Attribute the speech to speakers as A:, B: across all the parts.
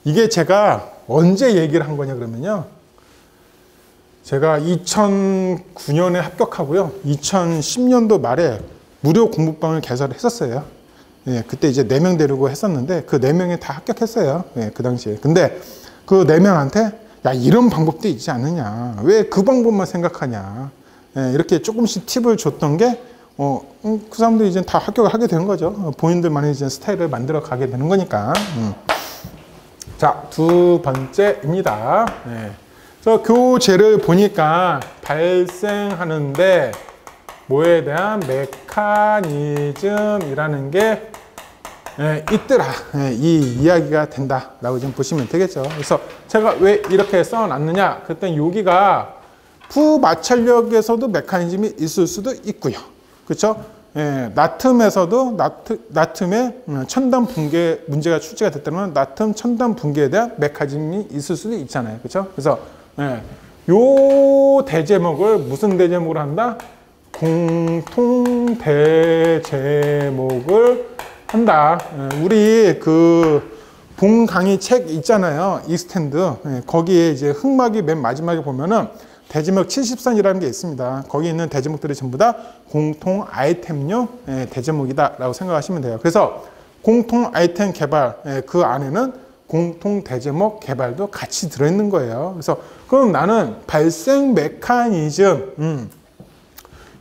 A: 이게 제가 언제 얘기를 한 거냐 그러면요, 제가 2009년에 합격하고요 2010년도 말에 무료 공부방을 개설을 했었어요. 예, 그때 이제 4명 데리고 했었는데 그 4명이 다 합격했어요. 예, 그 당시에. 근데 그 4명한테 야, 이런 방법도 있지 않느냐, 왜 그 방법만 생각하냐, 예, 이렇게 조금씩 팁을 줬던 게 그 사람들이 이제 다 합격을 하게 되는 거죠. 본인들만의 이제 스타일을 만들어 가게 되는 거니까. 자, 두 번째입니다. 예. 그래서 교재를 보니까 발생하는데 뭐에 대한 메커니즘이라는 게 있더라. 이 이야기가 된다라고 좀 보시면 되겠죠. 그래서 제가 왜 이렇게 써놨느냐, 그랬더니 여기가 부마찰력에서도 메커니즘이 있을 수도 있고요. 그렇죠? 나트륨에서도 나트륨의 첨단 붕괴 문제가 출제가 됐다면 나트륨 첨단 붕괴에 대한 메커니즘이 있을 수도 있잖아요. 그렇죠? 그래서 요 대제목을 무슨 대제목으로 한다? 공통 대제목을 한다. 우리 그 본 강의 책 있잖아요. 익스텐드. 거기에 이제 흑막이 맨 마지막에 보면은 대제목 70선이라는 게 있습니다. 거기 있는 대제목들이 전부 다 공통 아이템용 대제목이다라고 생각하시면 돼요. 그래서 공통 아이템 개발, 그 안에는 공통 대제목 개발도 같이 들어있는 거예요. 그래서 그럼 나는 발생 메커니즘,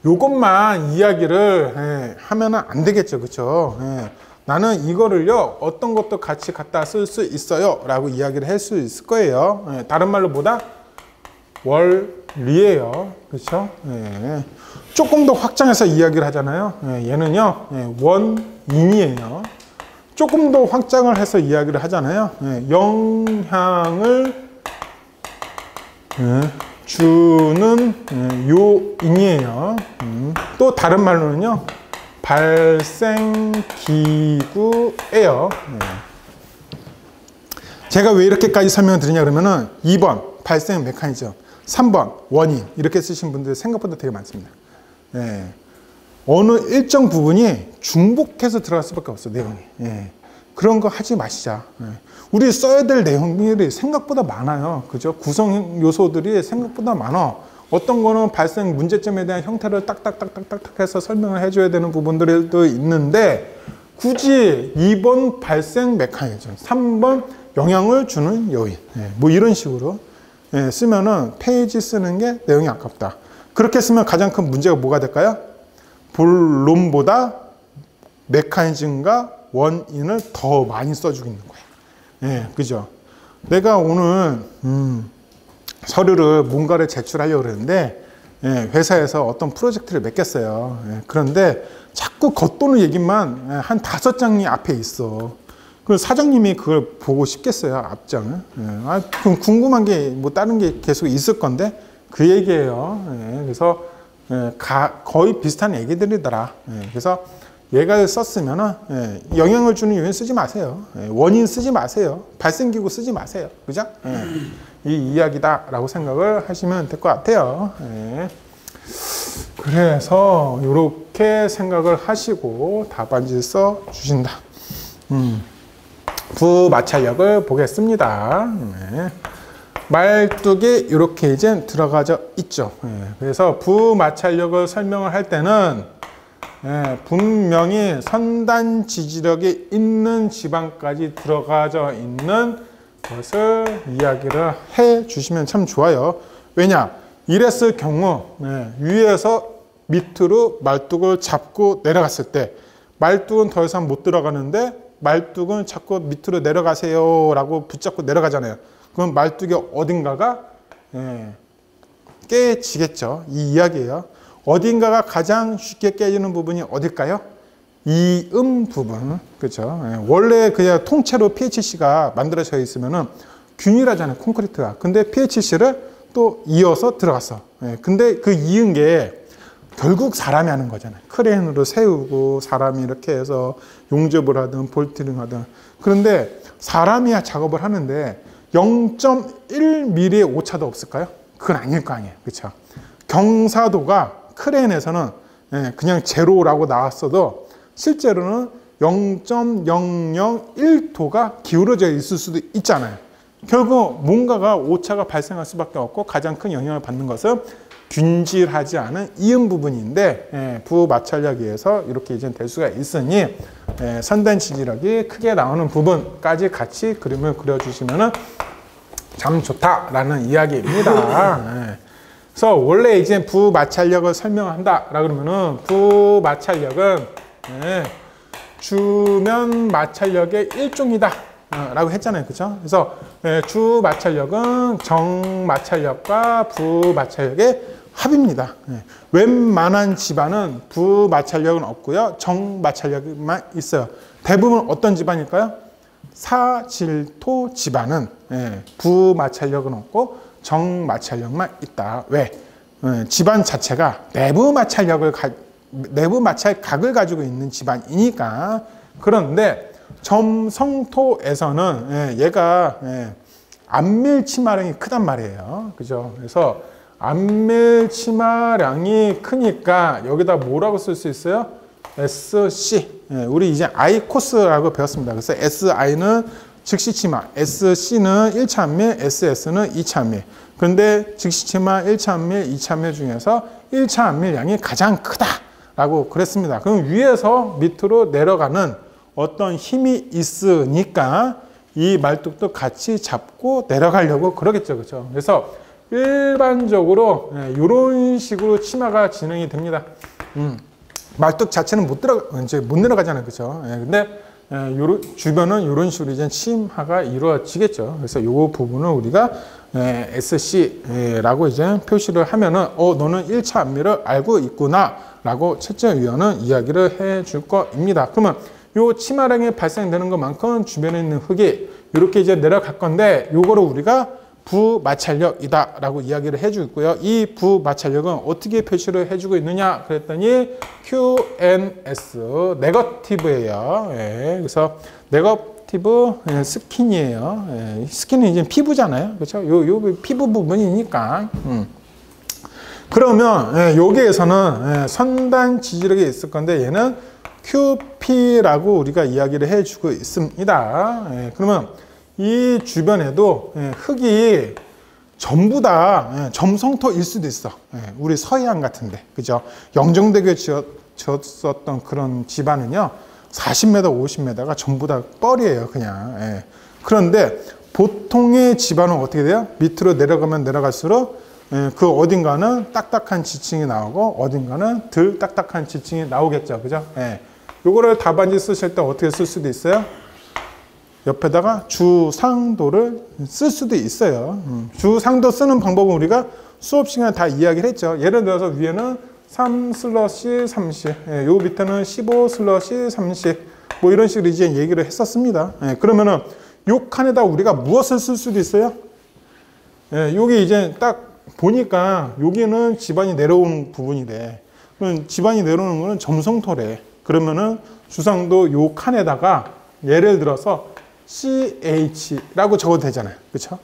A: 요것만 이야기를 하면 안 되겠죠. 그렇죠? 나는 이거를요 어떤 것도 같이 갖다 쓸 수 있어요 라고 이야기를 할 수 있을 거예요. 다른 말로 뭐다? 원리예요. 그렇죠? 조금 더 확장해서 이야기를 하잖아요. 얘는요 원인이에요. 조금 더 확장을 해서 이야기를 하잖아요. 영향을 주는 요인이에요. 또 다른 말로는요 발생기구예요. 제가 왜 이렇게까지 설명을 드리냐 그러면은 2번 발생 메커니즘, 3번 원인, 이렇게 쓰신 분들 생각보다 되게 많습니다. 어느 일정 부분이 중복해서 들어갈 수밖에 없어, 내용이. 그런 거 하지 마시자. 우리 써야 될 내용들이 생각보다 많아요. 그죠? 구성 요소들이 생각보다 많아. 어떤 거는 발생 문제점에 대한 형태를 딱딱딱딱딱 해서 설명을 해줘야 되는 부분들도 있는데, 굳이 2번 발생 메커니즘, 3번 영향을 주는 요인, 뭐 이런 식으로 쓰면은 페이지 쓰는 게 내용이 아깝다. 그렇게 쓰면 가장 큰 문제가 뭐가 될까요? 본론보다 메커니즘과 원인을 더 많이 써주고 있는 거예요. 그죠? 내가 오늘 서류를 뭔가를 제출하려고 그러는데 회사에서 어떤 프로젝트를 맡겼어요. 그런데 자꾸 겉도는 얘기만 한 5장이 앞에 있어. 그 사장님이 그걸 보고 싶겠어요, 앞장을. 그럼 궁금한 게 뭐 다른 게 계속 있을 건데 그 얘기예요. 그래서 거의 비슷한 얘기들이더라. 그래서 얘가 썼으면은 영향을 주는 요인 쓰지 마세요. 원인 쓰지 마세요. 발생기구 쓰지 마세요. 그죠? 이 이야기다라고 생각을 하시면 될 것 같아요. 그래서 이렇게 생각을 하시고 답안지를 써 주신다. 부마찰력을 보겠습니다. 말뚝이 이렇게 이제 들어가져 있죠. 그래서 부마찰력을 설명을 할 때는 분명히 선단 지지력이 있는 지방까지 들어가져 있는 것을 이야기를 해 주시면 참 좋아요. 왜냐? 이랬을 경우 위에서 밑으로 말뚝을 잡고 내려갔을 때 말뚝은 더 이상 못 들어가는데 말뚝은 자꾸 밑으로 내려가세요 라고 붙잡고 내려가잖아요. 그럼 말뚝의 어딘가가 깨지겠죠. 이 이야기예요. 어딘가가 가장 쉽게 깨지는 부분이 어딜까요? 이음 부분. 그렇죠? 원래 그냥 통째로 PHC가 만들어져 있으면은 균일하잖아요, 콘크리트가. 근데 PHC를 또 이어서 들어갔어. 근데 그 이은 게 결국 사람이 하는 거잖아요. 크레인으로 세우고 사람이 이렇게 해서 용접을 하든 볼트링 하든. 그런데 사람이 작업을 하는데 0.1mm의 오차도 없을까요? 그건 아닐 거 아니에요. 그렇죠? 경사도가 크레인에서는 그냥 제로라고 나왔어도 실제로는 0.001도가 기울어져 있을 수도 있잖아요. 결국 뭔가가 오차가 발생할 수밖에 없고 가장 큰 영향을 받는 것은 균질하지 않은 이음 부분인데 부마찰력에 의해서 이렇게 이제 될 수가 있으니 선단 지지력이 크게 나오는 부분까지 같이 그림을 그려주시면 참 좋다라는 이야기입니다. 그래서 원래 이제 부마찰력을 설명한다 그러면은 부마찰력은 주면 마찰력의 일종이다 라고 했잖아요. 그죠? 그래서 주마찰력은 정마찰력과 부마찰력의 합입니다. 웬만한 집안은 부마찰력은 없고요. 정마찰력만 있어요. 대부분 어떤 집안일까요? 사질토 집안은 부마찰력은 없고 정마찰력만 있다. 왜? 집안 자체가 내부 마찰각을 가지고 있는 집안이니까. 그런데 점성토에서는 얘가 안밀 치마량이 크단 말이에요. 그죠? 그래서 안밀 치마량이 크니까 여기다 뭐라고 쓸 수 있어요? SC. 우리 이제 I 코스라고 배웠습니다. 그래서 SI는 즉시 치마, SC는 1차 안밀, SS는 2차 안밀. 그런데 즉시 치마 1차 안밀, 2차 안밀 중에서 1차 안밀량이 가장 크다라고 그랬습니다. 그럼 위에서 밑으로 내려가는 어떤 힘이 있으니까 이 말뚝도 같이 잡고 내려가려고 그러겠죠. 그렇죠? 그래서 일반적으로 이런 식으로 치마가 진행이 됩니다. 말뚝 자체는 못 내려가잖아요. 그렇죠? 근데 주변은 이런 식으로 이제 치마가 이루어지겠죠. 그래서 이 부분을 우리가 SC라고 이제 표시를 하면은 너는 1차 안밀을 알고 있구나 라고 채점위원은 이야기를 해 줄 겁니다. 그러면 요 치마량이 발생되는 것만큼 주변에 있는 흙이 이렇게 이제 내려갈 건데 요거를 우리가 부마찰력이다 라고 이야기를 해주고 있고요. 이 부마찰력은 어떻게 표시를 해주고 있느냐 그랬더니 QNS 네거티브예요. 그래서 네거티브 스킨이에요. 스킨은 이제 피부잖아요. 그렇죠? 요 피부 부분이니까. 그러면 여기에서는 선단 지지력이 있을 건데 얘는 QP라고 우리가 이야기를 해주고 있습니다. 그러면 이 주변에도 흙이 전부 다 점성토일 수도 있어. 우리 서해안 같은데, 그죠? 영종대교에 지었었던 그런 집안은요, 40m, 50m가 전부 다 뻘이에요, 그냥. 그런데 보통의 집안은 어떻게 돼요? 밑으로 내려가면 내려갈수록 그 어딘가는 딱딱한 지층이 나오고 어딘가는 덜 딱딱한 지층이 나오겠죠, 그죠? 요거를 답안지 쓰실 때 어떻게 쓸 수도 있어요? 옆에다가 주상도를 쓸 수도 있어요. 주상도 쓰는 방법은 우리가 수업 시간에 다 이야기를 했죠. 예를 들어서 위에는 3/30, 요 밑에는 15/30, 뭐 이런 식으로 이제 얘기를 했었습니다. 그러면은 요 칸에다 우리가 무엇을 쓸 수도 있어요? 여기 이제 딱 보니까 여기는 집안이 내려오는 부분이래. 그럼 집안이 내려오는 거는 점성토래. 그러면은 주상도 요 칸에다가 예를 들어서 CH라고 적어도 되잖아요. 그렇죠?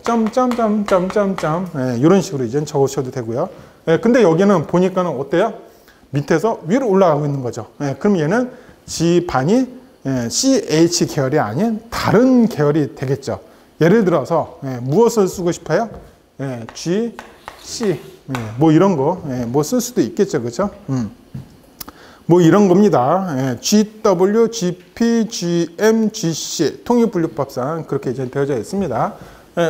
A: 점점점점점점 이런 식으로 이제 적으셔도 되고요. 근데 여기는 보니까는 어때요? 밑에서 위로 올라가고 있는 거죠. 그럼 얘는 집안이 CH 계열이 아닌 다른 계열이 되겠죠. 예를 들어서 무엇을 쓰고 싶어요? G, C 뭐 이런 거 뭐 쓸 수도 있겠죠. 그렇죠? 뭐 이런 겁니다. GW, GP, GM, GC 통일분류법상 그렇게 이제 되어져 있습니다.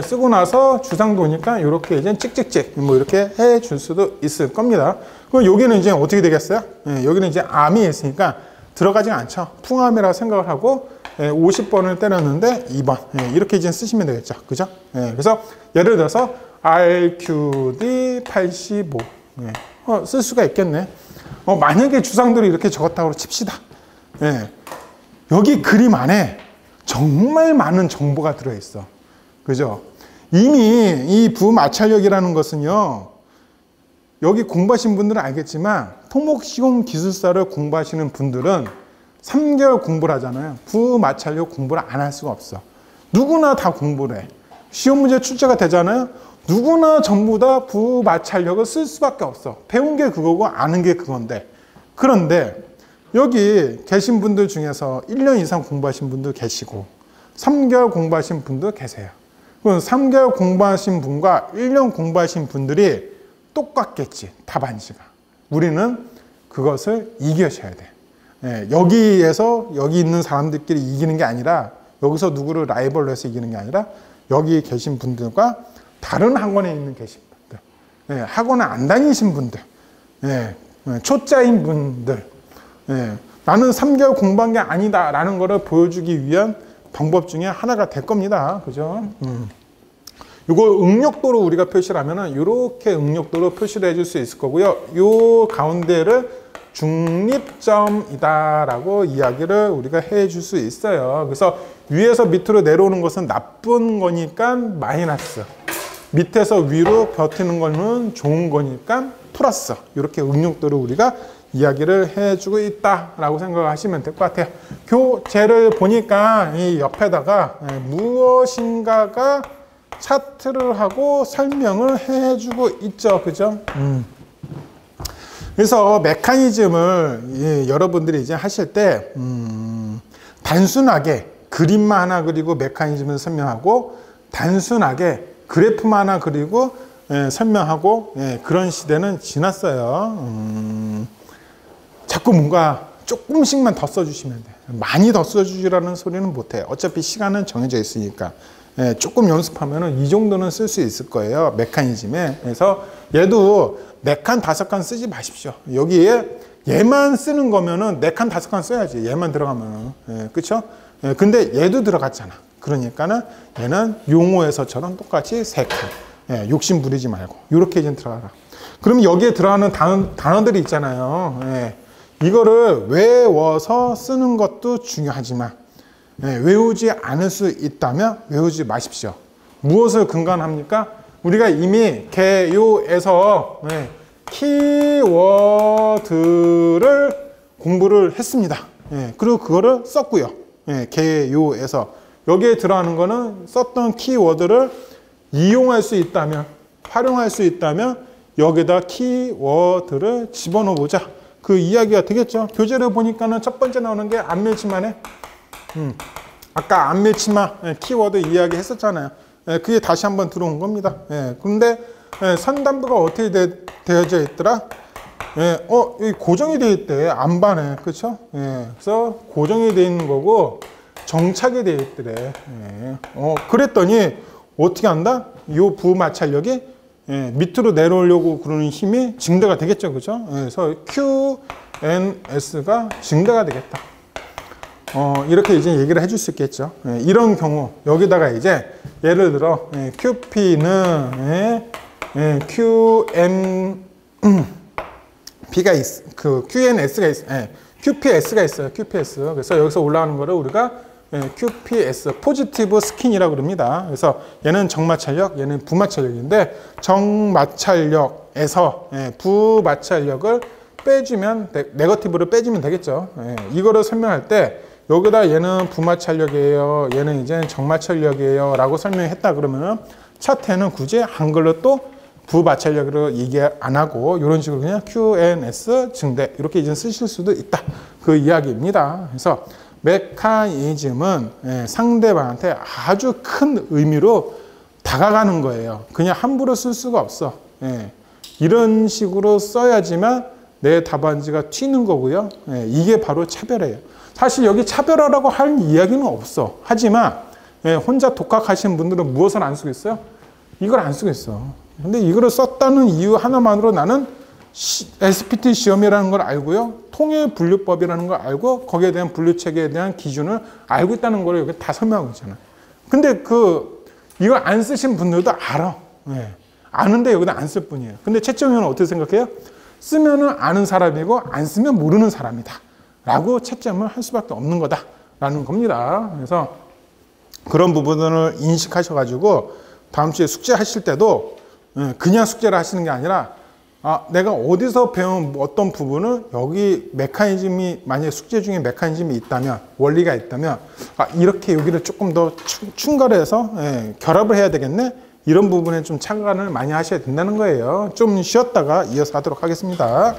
A: 쓰고 나서 주상도니까 이렇게 이제 찍찍찍 뭐 이렇게 해 줄 수도 있을 겁니다. 그럼 여기는 이제 어떻게 되겠어요? 여기는 이제 암이 있으니까 들어가지 않죠. 풍암이라고 생각을 하고 50번을 때렸는데 2번 이렇게 이제 쓰시면 되겠죠. 그죠? 그래서 예를 들어서 RQD 85 쓸 수가 있겠네. 만약에 주상도를 이렇게 적었다고 칩시다. 여기 그림 안에 정말 많은 정보가 들어있어. 그죠? 이미 이 부마찰력이라는 것은요, 여기 공부하신 분들은 알겠지만, 토목시공 기술사를 공부하시는 분들은 3개월 공부를 하잖아요. 부마찰력 공부를 안 할 수가 없어. 누구나 다 공부를 해. 시험 문제 출제가 되잖아요. 누구나 전부 다 부마찰력을 쓸 수밖에 없어. 배운 게 그거고 아는 게 그건데. 그런데 여기 계신 분들 중에서 1년 이상 공부하신 분도 계시고 3개월 공부하신 분도 계세요. 그럼 3개월 공부하신 분과 1년 공부하신 분들이 똑같겠지, 답안지가. 우리는 그것을 이겨셔야 돼. 예, 여기에서 여기 있는 사람들끼리 이기는 게 아니라, 여기서 누구를 라이벌로 해서 이기는 게 아니라 여기 계신 분들과 다른 학원에 있는 계신 분들, 예, 학원에 안 다니신 분들, 예, 초짜인 분들, 예, 나는 3개월 공부한 게 아니다 라는 거를 보여주기 위한 방법 중에 하나가 될 겁니다. 그죠? 이거 응력도로 우리가 표시를 하면은 이렇게 응력도로 표시를 해줄 수 있을 거고요. 요 가운데를 중립점이다라고 이야기를 우리가 해줄 수 있어요. 그래서 위에서 밑으로 내려오는 것은 나쁜 거니까 마이너스, 밑에서 위로 버티는 거는 좋은 거니까 플러스, 이렇게 응력도를 우리가 이야기를 해주고 있다라고 생각하시면 될 것 같아요. 교재를 보니까 이 옆에다가 무엇인가가 차트를 하고 설명을 해주고 있죠. 그죠? 그래서 메커니즘을 여러분들이 이제 하실 때 단순하게 그림만 하나 그리고 메커니즘을 설명하고 단순하게 그래프만 하나 그리고 설명하고 그런 시대는 지났어요. 자꾸 뭔가 조금씩만 더 써주시면 돼요. 많이 더 써주시라는 소리는 못해요. 어차피 시간은 정해져 있으니까. 조금 연습하면 이 정도는 쓸 수 있을 거예요. 메커니즘에. 그래서 얘도 4칸, 5칸 쓰지 마십시오. 여기에 얘만 쓰는 거면은 4칸, 5칸 써야지. 얘만 들어가면은. 그쵸? 근데 얘도 들어갔잖아. 그러니까는 얘는 용어에서처럼 똑같이 3칸. 욕심 부리지 말고. 이렇게 좀 들어가라. 그럼 여기에 들어가는 단어들이 있잖아요. 이거를 외워서 쓰는 것도 중요하지만 외우지 않을 수 있다면 외우지 마십시오. 무엇을 근거로 합니까? 우리가 이미 개요에서 키워드를 공부를 했습니다. 그리고 그거를 썼고요. 개요에서 여기에 들어가는 거는 썼던 키워드를 이용할 수 있다면, 활용할 수 있다면 여기다 키워드를 집어넣어 보자. 그 이야기가 되겠죠. 교재를 보니까는 첫 번째 나오는 게 안밀치마네. 아까 안밀치마 키워드 이야기 했었잖아요. 그게 다시 한번 들어온 겁니다. 그런데 선단부가 어떻게 되어져 있더라? 여기 고정이 되어 있대. 안반에. 그렇죠? 그래서 고정이 되어 있는 거고 정착이 되어 있더래. 그랬더니 어떻게 한다? 요 부마찰력이 밑으로 내려오려고 그러는 힘이 증대가 되겠죠. 그죠? 그래서 QNS가 증대가 되겠다. 이렇게 이제 얘기를 해줄 수 있겠죠. 이런 경우, 여기다가 이제 예를 들어, QP는, QNS가 있어요. QPS가 있어요. QPS. 그래서 여기서 올라가는 거를 우리가 QPS, 포지티브 스킨이라고 그럽니다. 그래서 얘는 정마찰력, 얘는 부마찰력인데 정마찰력에서 부마찰력을 빼주면, 네거티브를 빼주면 되겠죠. 이거를 설명할 때 여기다 얘는 부마찰력이에요, 얘는 이제 정마찰력이에요 라고 설명했다 그러면은 차트에는 굳이 한글로 또 부마찰력으로 얘기 안 하고 이런 식으로 그냥 QNS 증대 이렇게 이제 쓰실 수도 있다. 그 이야기입니다. 그래서 메커니즘은 상대방한테 아주 큰 의미로 다가가는 거예요. 그냥 함부로 쓸 수가 없어. 이런 식으로 써야지만 내 답안지가 튀는 거고요. 이게 바로 차별이에요. 사실 여기 차별화라고 할 이야기는 없어. 하지만 혼자 독학하시는 분들은 무엇을 안 쓰고 있어요? 이걸 안 쓰고 있어. 근데 이거를 썼다는 이유 하나만으로 나는 SPT 시험이라는 걸 알고요. 통일 분류법이라는 걸 알고 거기에 대한 분류체계에 대한 기준을 알고 있다는 걸 여기 다 설명하고 있잖아요. 근데 이걸 안 쓰신 분들도 알아. 아는데 여기다 안 쓸 뿐이에요. 근데 채점위원은 어떻게 생각해요? 쓰면은 아는 사람이고 안 쓰면 모르는 사람이다. 라고 채점을 할 수밖에 없는 거다라는 겁니다. 그래서 그런 부분을 인식하셔가지고 다음 주에 숙제하실 때도 그냥 숙제를 하시는 게 아니라 내가 어디서 배운 어떤 부분을 여기 메커니즘이 만약에 숙제 중에 메커니즘이 있다면 원리가 있다면 이렇게 여기를 조금 더 충돌해서 결합을 해야 되겠네. 이런 부분에 좀 착안을 많이 하셔야 된다는 거예요. 좀 쉬었다가 이어서 하도록 하겠습니다.